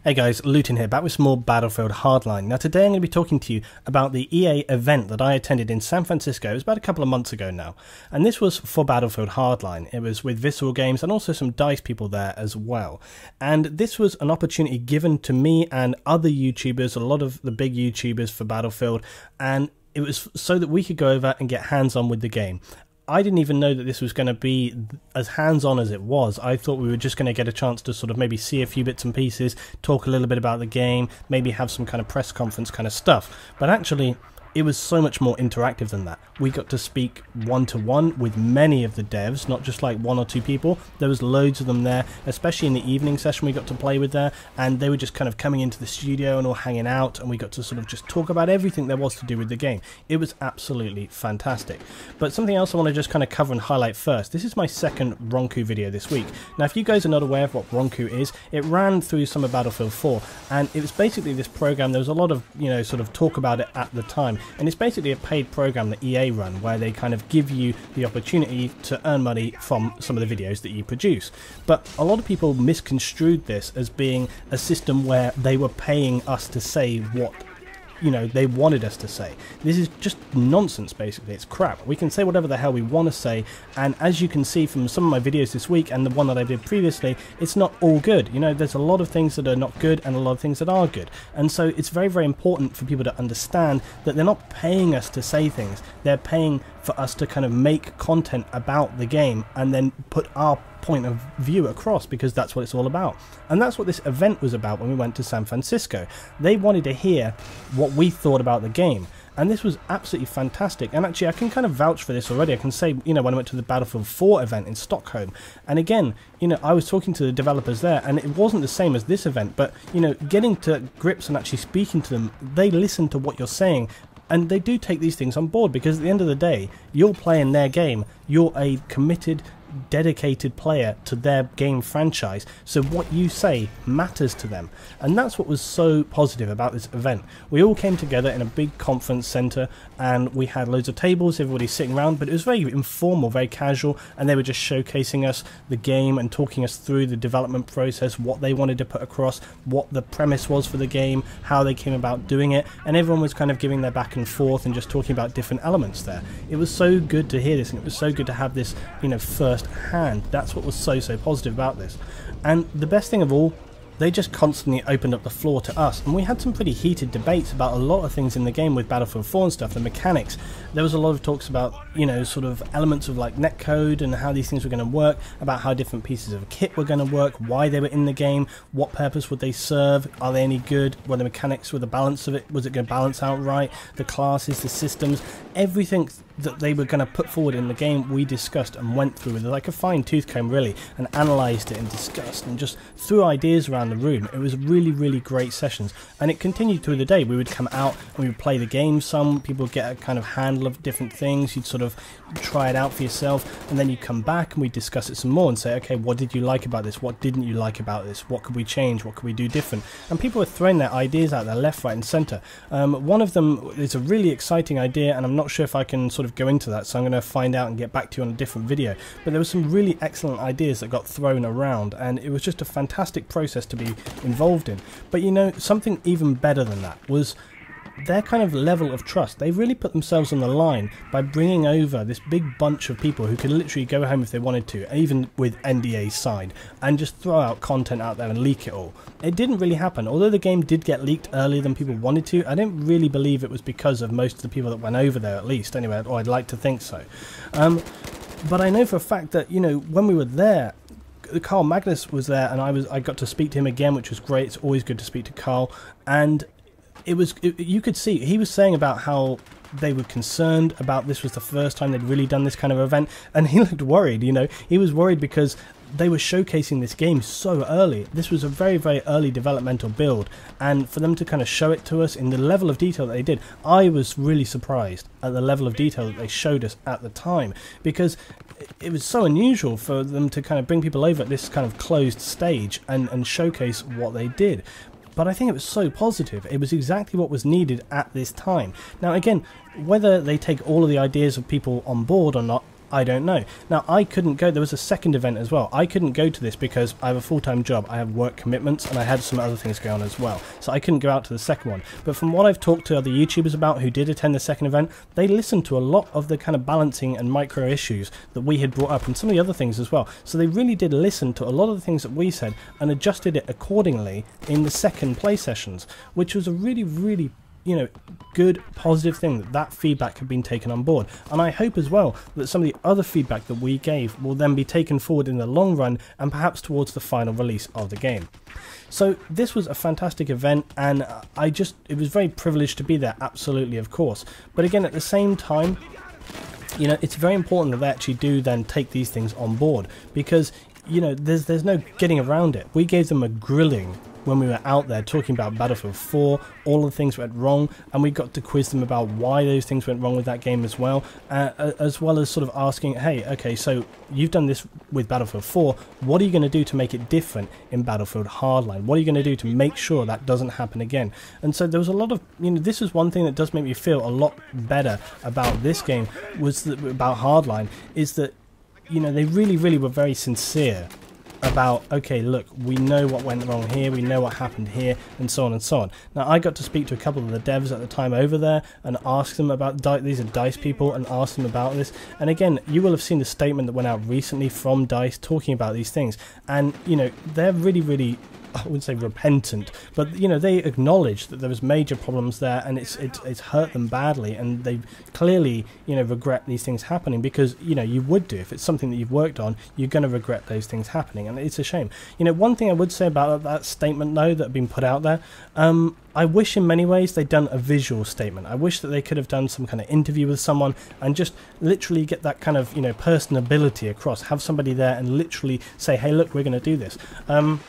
Hey guys, Luton here, back with some more Battlefield Hardline. Now today I'm going to be talking to you about the EA event that I attended in San Francisco. It was about a couple of months ago now, and this was for Battlefield Hardline. It was with Visceral Games and also some DICE people there as well. And this was an opportunity given to me and other YouTubers, a lot of the big YouTubers for Battlefield, and it was so that we could go over and get hands-on with the game. I didn't even know that this was going to be as hands-on as it was. I thought we were just going to get a chance to sort of maybe see a few bits and pieces, talk a little bit about the game, maybe have some kind of press conference kind of stuff. But actually, it was so much more interactive than that. We got to speak one-to-one with many of the devs, not just like one or two people. There was loads of them there, especially in the evening session we got to play with there, and they were just kind of coming into the studio and all hanging out, and we got to sort of just talk about everything there was to do with the game. It was absolutely fantastic. But something else I want to just kind of cover and highlight first. This is my second Ronku video this week. Now if you guys are not aware of what Ronku is, it ran through some of Battlefield 4, and it was basically this program. There was a lot of, sort of talk about it at the time. And it's basically a paid program that EA run, where they kind of give you the opportunity to earn money from some of the videos that you produce. But a lot of people misconstrued this as being a system where they were paying us to say what they wanted us to say. This is just nonsense, basically. It's crap. We can say whatever the hell we want to say, and as you can see from some of my videos this week and the one that I did previously, it's not all good. There's a lot of things that are not good and a lot of things that are good, and so it's very, very important for people to understand that they're not paying us to say things. They're paying for us to kind of make content about the game and then put our point of view across, because that's what it's all about. And that's what this event was about when we went to San Francisco. They wanted to hear what we thought about the game, and this was absolutely fantastic. And actually I can kind of vouch for this already. I can say, when I went to the Battlefield 4 event in Stockholm, and again, I was talking to the developers there, and it wasn't the same as this event, but getting to grips and actually speaking to them, they listen to what you're saying. And they do take these things on board, because at the end of the day, you're playing their game. You're a committed, dedicated player to their game franchise, so what you say matters to them. And that's what was so positive about this event. We all came together in a big conference center, and we had loads of tables, everybody sitting around, but it was very informal, very casual, and they were just showcasing us the game and talking us through the development process, what they wanted to put across, what the premise was for the game, how they came about doing it, and everyone was kind of giving their back and forth and just talking about different elements there. It was so good to hear this, and it was so good to have this first hand. That's what was so positive about this. And the best thing of all, they just constantly opened up the floor to us, and we had some pretty heated debates about a lot of things in the game with Battlefield 4 and stuff, the mechanics. There was a lot of talks about, sort of elements of like netcode and how these things were going to work, about how different pieces of kit were going to work, why they were in the game, what purpose would they serve, are they any good, were the mechanics, were the balance of it, was it going to balance out right, the classes, the systems, everything that they were going to put forward in the game we discussed and went through with like a fine tooth comb really, and analysed it and discussed and just threw ideas around the room. It was really great sessions, and it continued through the day. We would come out and we would play the game. Some people would get a kind of handle of different things. You'd sort of try it out for yourself, and then you'd come back and we'd discuss it some more and say, okay, what did you like about this, what didn't you like about this, what could we change, what could we do different? And people were throwing their ideas out there left, right and centre. One of them is a really exciting idea, and I'm not sure if I can sort of go into that, so I'm going to find out and get back to you on a different video. But there were some really excellent ideas that got thrown around, and it was just a fantastic process to be involved in. But something even better than that was their kind of level of trust. They really put themselves on the line by bringing over this big bunch of people who could literally go home if they wanted to, even with NDAs signed, and just throw out content out there and leak it all. It didn't really happen. Although the game did get leaked earlier than people wanted to, I don't really believe it was because of most of the people that went over there, at least anyway, or I'd like to think so. But I know for a fact that when we were there, Carl Magnus was there, and I got to speak to him again, which was great. It's always good to speak to Carl, and you could see he was saying about how they were concerned about this was the first time they'd really done this kind of event, and he looked worried. He was worried because they were showcasing this game so early. This was a very early developmental build, and for them to kind of show it to us in the level of detail that they did, I was really surprised at the level of detail that they showed us at the time, because it was so unusual for them to kind of bring people over at this kind of closed stage and showcase what they did. But I think it was so positive. It was exactly what was needed at this time. Now again, whether they take all of the ideas of people on board or not, I don't know. Now, I couldn't go. There was a second event as well. I couldn't go to this because I have a full-time job, I have work commitments, and I had some other things going on as well. So I couldn't go out to the second one. But from what I've talked to other YouTubers about who did attend the second event, they listened to a lot of the kind of balancing and micro issues that we had brought up, and some of the other things as well. So they really did listen to a lot of the things that we said and adjusted it accordingly in the second play sessions, which was a really, really, you know, good positive thing that feedback had been taken on board. And I hope as well that some of the other feedback that we gave will then be taken forward in the long run and perhaps towards the final release of the game. So this was a fantastic event, and it was very privileged to be there, absolutely, of course. But again, at the same time, you know, it's very important that they actually do then take these things on board, because, you know, there's no getting around it. We gave them a grilling when we were out there talking about Battlefield 4, all the things went wrong, and we got to quiz them about why those things went wrong with that game as well as sort of asking, hey, okay, so you've done this with Battlefield 4, what are you going to do to make it different in Battlefield Hardline? What are you going to do to make sure that doesn't happen again? And so there was a lot of, you know, this is one thing that does make me feel a lot better about this game, about Hardline, is that, you know, they really, really were very sincere about, okay, look, we know what went wrong here, we know what happened here, and so on and so on. Now, I got to speak to a couple of the devs at the time over there and ask them about, these are DICE people, and ask them about this. And again, you will have seen the statement that went out recently from DICE talking about these things, and, you know, they're really, really, I wouldn't say repentant, but, you know, they acknowledge that there was major problems there, and it's hurt them badly, and they clearly, you know, regret these things happening, because, you know, you would do. If it's something that you've worked on, you're going to regret those things happening, and it's a shame. You know, one thing I would say about that statement, though, that had been put out there, I wish in many ways they'd done a visual statement. I wish that they could have done some kind of interview with someone and just literally get that kind of, you know, personability across. Have somebody there and literally say, hey, look, we're going to do this.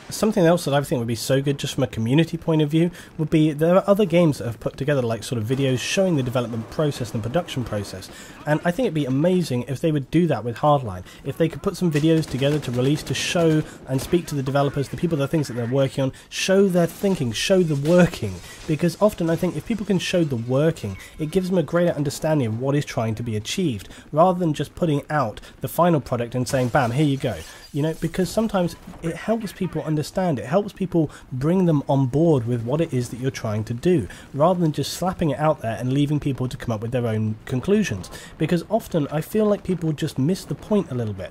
Something else that I think would be so good just from a community point of view would be, there are other games that have put together like sort of videos showing the development process and the production process. And I think it'd be amazing if they would do that with Hardline. If they could put some videos together to release, to show and speak to the developers, the people, the things that they're working on, show their thinking, show the working. Because often I think if people can show the working, it gives them a greater understanding of what is trying to be achieved, rather than just putting out the final product and saying, bam, here you go. You know, because sometimes it helps people understand, it helps people bring them on board with what it is that you're trying to do, rather than just slapping it out there and leaving people to come up with their own conclusions. Because often I feel like people just miss the point a little bit.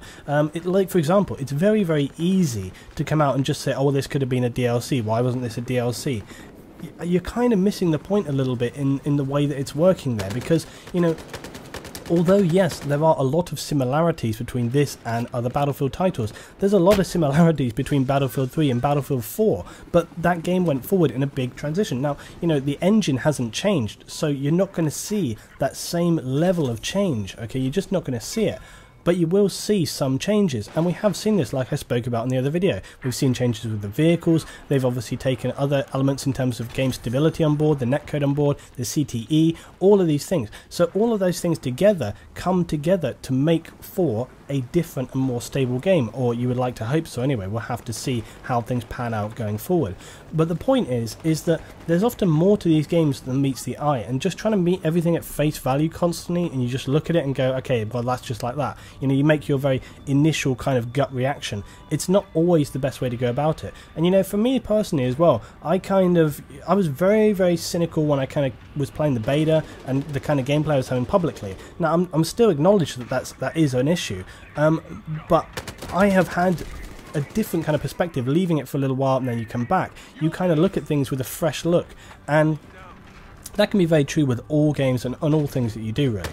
Like, for example, it's very, very easy to come out and just say, oh, well, this could have been a DLC, why wasn't this a DLC? You're kind of missing the point a little bit in the way that it's working there, because, you know, although yes, there are a lot of similarities between this and other Battlefield titles, there's a lot of similarities between Battlefield 3 and Battlefield 4, but that game went forward in a big transition. Now, you know, the engine hasn't changed, so you're not going to see that same level of change, okay? You're just not going to see it. But you will see some changes, and we have seen this, like I spoke about in the other video. We've seen changes with the vehicles. They've obviously taken other elements in terms of game stability on board, the netcode on board, the CTE, all of these things. So all of those things together come together to make 4 a different and more stable game, or you would like to hope so anyway. We'll have to see how things pan out going forward. But the point is that there's often more to these games than meets the eye, and just trying to meet everything at face value constantly, and you just look at it and go, okay, well, that's just like that. You know, you make your very initial kind of gut reaction. It's not always the best way to go about it. And, you know, for me personally as well, I was very, very cynical when I kind of was playing the beta and the kind of gameplay I was having publicly. Now, I'm still acknowledged that is an issue, but I have had a different kind of perspective, leaving it for a little while and then you come back. You kind of look at things with a fresh look, and that can be very true with all games and all things that you do, really.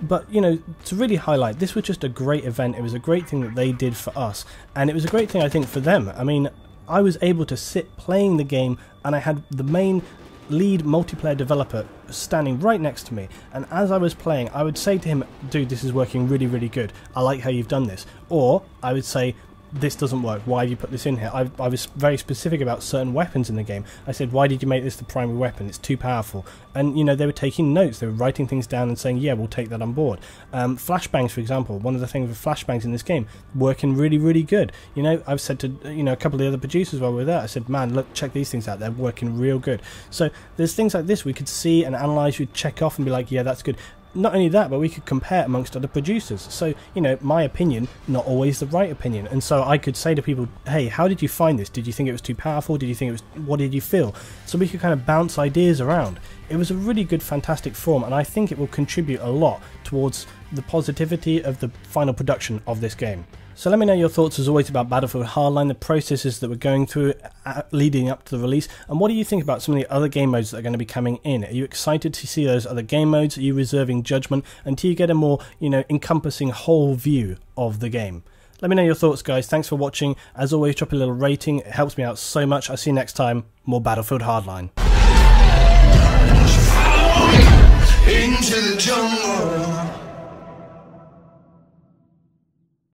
But, you know, to really highlight, this was just a great event. It was a great thing that they did for us, and it was a great thing, I think, for them. I mean, I was able to sit playing the game, and I had the main lead multiplayer developer standing right next to me, and as I was playing, I would say to him, dude, this is working really, really good. I like how you've done this. Or I would say, this doesn't work, why have you put this in here? I was very specific about certain weapons in the game. I said, why did you make this the primary weapon? It's too powerful. And, you know, they were taking notes, they were writing things down and saying, yeah, we'll take that on board. Flashbangs, for example, one of the things with flashbangs in this game, working really, really good. You know, I've said to, you know, a couple of the other producers while we were there, I said, man, look, check these things out, they're working real good. So there's things like this we could see and analyse, we'd check off and be like, yeah, that's good. not only that, but we could compare amongst other producers. So, you know, my opinion, not always the right opinion. And so I could say to people, hey, how did you find this? Did you think it was too powerful? Did you think it was, what did you feel? So we could kind of bounce ideas around. It was a really good, fantastic forum, and I think it will contribute a lot towards the positivity of the final production of this game. So let me know your thoughts as always about Battlefield Hardline, the processes that we're going through leading up to the release, and what do you think about some of the other game modes that are going to be coming in? Are you excited to see those other game modes? Are you reserving judgment until you get a more, you know, encompassing whole view of the game? Let me know your thoughts, guys. Thanks for watching. As always, drop a little rating. It helps me out so much. I'll see you next time. More Battlefield Hardline. Into the jungle.